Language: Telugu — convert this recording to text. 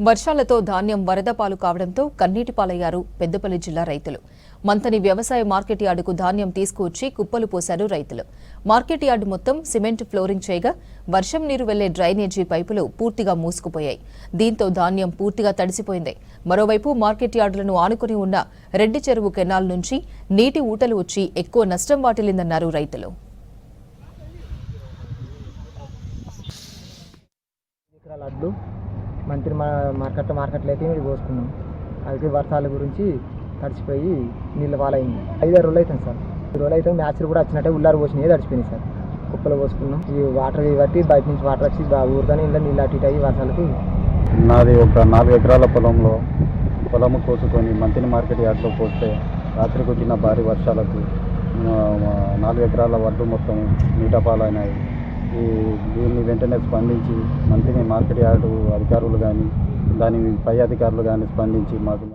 వర్షాలతో ధాన్యం వరద పాలు కావడంతో కన్నీటి పాలయ్యారు పెద్దపల్లి జిల్లా రైతులు. మంతని వ్యవసాయ మార్కెట్ యార్డుకు ధాన్యం తీసుకువచ్చి కుప్పలు పోశారు రైతులు. మార్కెట్ యార్డు మొత్తం సిమెంట్ ఫ్లోరింగ్ చేయగా వర్షం నీరు వెళ్లే డ్రైనేజీ పైపులు పూర్తిగా మూసుకుపోయాయి. దీంతో ధాన్యం పూర్తిగా తడిసిపోయింది. మరోవైపు మార్కెట్ యార్డులను ఆనుకుని ఉన్న రెడ్డి చెరువు కెనాల్ నుంచి నీటి ఊటలు వచ్చి ఎక్కువ నష్టం వాటిల్లిందన్నారు రైతులు. మంత్రి మార్కెట్లో అయితే మీరు పోసుకున్నాం. అది వర్షాల గురించి తడిచిపోయి నీళ్ళు పాలైంది. 5-6 రోజులు అవుతుంది సార్. 5 రోజులు అయితే మ్యాచ్లు కూడా వచ్చినట్టే ఉల్లారు పోసినాయి, తడిచిపోయినాయి సార్. కుప్పలు పోసుకున్నాం. ఈ వాటర్ బట్టి బయట నుంచి వాటర్ వచ్చి ఊరితోనే ఇంట్లో నీళ్ళు అటు ఇటు అయ్యి వర్షాలకి. నాది ఒక 4 ఎకరాల పొలము కోసుకొని మంత్రి మార్కెట్ యార్డ్లో పోస్తే రాత్రికి వచ్చిన భారీ వర్షాలకు 4 ఎకరాల వడ్లు మొత్తం నీటపాలైనాయి. దీన్ని వెంటనే స్పందించి మంత్రి మార్కెట్ యార్డు అధికారులు కానీ దాని పై అధికారులు కానీ స్పందించి మాకు